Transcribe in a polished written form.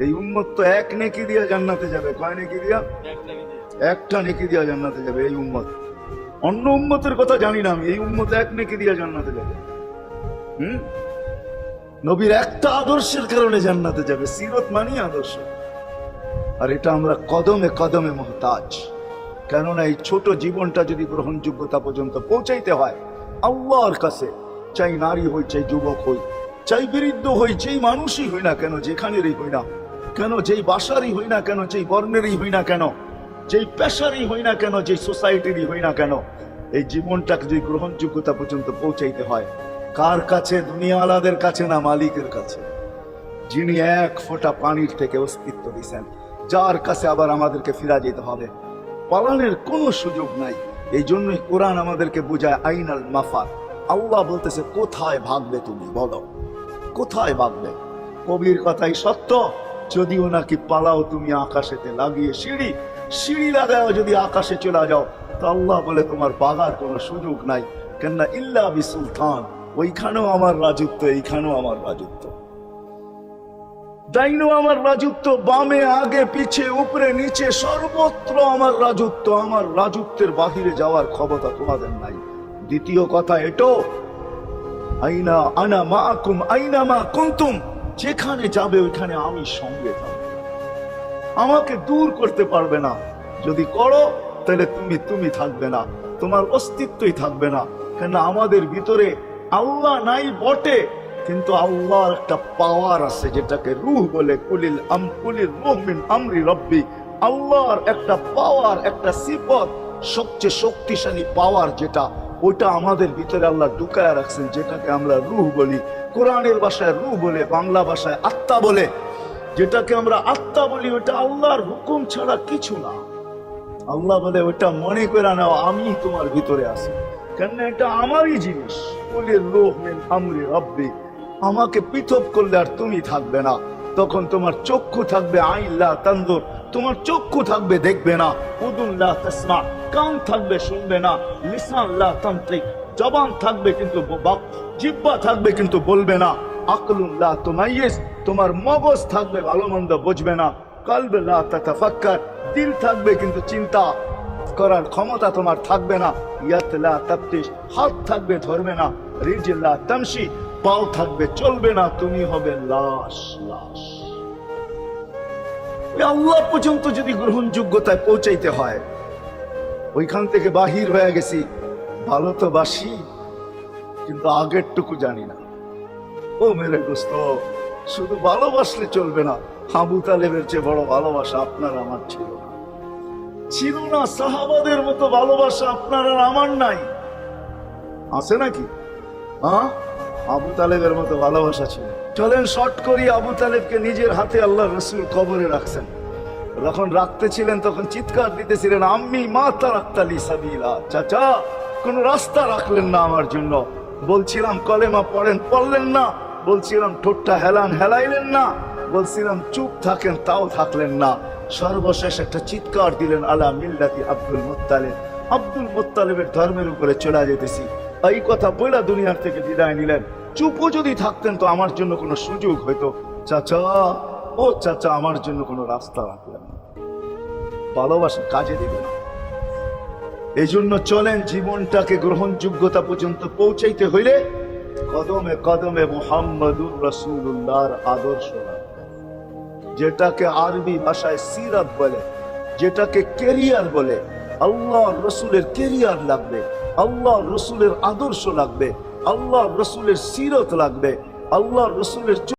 এই উম্মত তো এক নেকি দিয়া জান্নাতে যাবে। কয় নেকি দিয়া? একটা নেকি দিয়া জান্নাতে যাবে এই উম্মত। অন্য উম্মতের কথা জানি না আমি, এই উম্মত এক নেকি দিয়া জান্নাতে যাবে। নবীর একটা আদর্শের কারণে জান্নাতে যাবে। সিরত মানি আদর্শ। আর এটা আমরা কদমে কদমে মুহতাজ। কেননা এই ছোট জীবনটা যদি গ্রহণযোগ্যতা পর্যন্ত পৌঁছাইতে হয় আল্লাহর কাছে, চাই নারী হই, চাই যুবক হই, চাই বৃদ্ধ হই, যেই মানুষই হই না কেন, যেখানেরই হই না কেন, যেই বাসারই হই না কেন, যেই বর্ণেরই হই না কেন, যেই পেশারই হই না কেন, যেই সোসাইটিরই হই না কেন, এই জীবনটাকে যদি গ্রহণযোগ্যতা পর্যন্ত পৌঁছাইতে হয় কার কাছে? দুনিয়া আলাদের কাছে না, মালিকের কাছে, যিনি এক ফোঁটা পানির থেকে অস্তিত্ব দিয়েছেন, যার কাছে আবার আমাদেরকে ফিরা যেতে হবে। পালানোর কোনো সুযোগ নাই। এই জন্যই কোরআন আমাদেরকে বোঝায় আইনাল মাফার। আল্লাহ বলতেছে কোথায় ভাগবে তুমি, বলো কোথায় ভাগবে? কবির কথাই সত্য, যদিও নাকি পালাও তুমি আকাশেতে লাগিয়ে সিঁড়ি, সিঁড়ি লাগাও যদি আকাশে চলে যাও, তো আল্লাহ বলে তোমার বাগার কোনো সুযোগ নাই। কেননা ইল্লা বিসুলতান, ওইখানেও আমার রাজত্ব, এইখানেও আমার রাজত্ব, ডাইনো আমার রাজত্ব, বামে আগে পিছে উপরে নিচে সর্বত্র আমার রাজত্ব। আমার রাজত্বের বাহিরে যাওয়ার ক্ষমতা তোমাদের নাই। দ্বিতীয় কথা এটো, আইনা আনা মাকুম আইনা মা কুনতুম, যেখানে যাবে ওইখানে আমি সঙ্গে থাকবো। আমাকে দূর করতে পারবে না। যদি করো তাহলে তুমি থাকবে না, তোমার অস্তিত্বই থাকবে না। কেন আমাদের ভিতরে আল্লাহ নাই বটে, কিন্তু আল্লাহর একটা পাওয়ার আছে যেটাকে রূহ বলে। কুলিল রূহ মিন আমরি রব্বি, আল্লাহর একটা পাওয়ার, একটা সিফত, সবচেয়ে শক্তিশালী পাওয়ার যেটা, ওইটা আমাদের ভিতরে আল্লাহ ঢুকায় রাখছেন, যেটাকে আমরা রূহ বলি। কোরআনের ভাষায় রূহ বলে, বাংলা ভাষায় আত্মা বলে। যেটাকে আমরা আত্মা বলি ওটা আল্লাহর হুকুম ছাড়া কিছু না। আল্লাহ বলে ওটা মনে করে নাও আমি তোমার ভিতরে আছি, কেন এটা আমারই জিনিস। কুলিল রূহ মিন আমরি রব্বি, আমাকে পৃথক করলে আর তুমি থাকবে না। তখন তোমার চক্ষু থাকবে আইন লা তানজুর, তোমার চক্ষু থাকবে দেখবে না। উযুন লা তাসমা, কান থাকবে শুনবে না। লিসান লা তানতিক, জবান থাকবে কিন্তু জিহ্বা থাকবে কিন্তু বলবে না। আকলুন লা তুমাইয়িজ, তোমার মগজ থাকবে ভালো মন্দ বুঝবে না। কলব লা তাতাফাক্কার, দিল থাকবে কিন্তু চিন্তা করার ক্ষমতা তোমার থাকবে না। ইয়াত লা তাফতিশ, হাত থাকবে ধরবে না। রিজল লা তামশি, পাও থাকবে চলবে না। তুমি হবে লাশ। লাশ। আল্লাহ পর্যন্ত যদি গ্রহণযোগ্যতায় পৌঁছাইতে হয়, ওইখান থেকে বাহির হয়ে গেছি। ভালো তো বাসি, কিন্তু আগের টুকু জানি না। ও মেরে দোস্ত, শুধু ভালোবাসলে চলবে না। আবু তালেবের চেয়ে বড় ভালোবাসা আপনার আমার ছিল না, ছিল না। সাহাবাদের মতো ভালোবাসা আপনার আর আমার নাই। আছে নাকি? হ্যাঁ, আবু তালেবের মতো ভালোবাসা ছিল। চলেন শর্ট করি। আবু তালেবকে নিজের হাতে আল্লাহ রসুল কবরে রাখছেন। যখন রাখতে ছিলেন তখন চিৎকার দিতেছিলেন, আম্মি মা তারাক্তালি সাবিলা, চাচা কোন রাস্তা রাখলেন না আমার জন্য। বলছিলাম কলেমা পড়েন, পড়লেন না। বলছিলাম ঠোঁটটা হেলান, হেলাইলেন না। বলছিলাম চুপ থাকেন, তাও থাকলেন না। সর্বশেষ একটা চিৎকার দিলেন, আলা মিল্লাতি আব্দুল মুত্তালিব, আব্দুল মুত্তালিবের ধর্মের উপরে চলে যেতেছি। এই কথা বলে দুনিয়ার থেকে বিদায় নিলেন। চুপও যদি থাকতেন তো আমার জন্য কোনো সুযোগ হইতো। চাচা, ও চাচা, আমার জন্য কোনো রাস্তা রাখলেন না। ভালোবাসা কাজে দেবে না। এই জন্য চলেন, জীবনটাকে গ্রহণযোগ্যতা পর্যন্ত পৌঁছাইতে হইলে কদমে কদমে মুহাম্মাদুর রাসূলুল্লাহর আদর্শ রাখবেন। যেটাকে আরবি ভাষায় সিরাত বলে, যেটাকে কেরিয়ার বলে। আল্লাহ রসুলের কেরিয়ার লাগবে, আল্লাহ রসুলের আদর্শ লাগবে, আল্লাহ রসুলের সিরত লাগবে, আল্লাহ রসুলের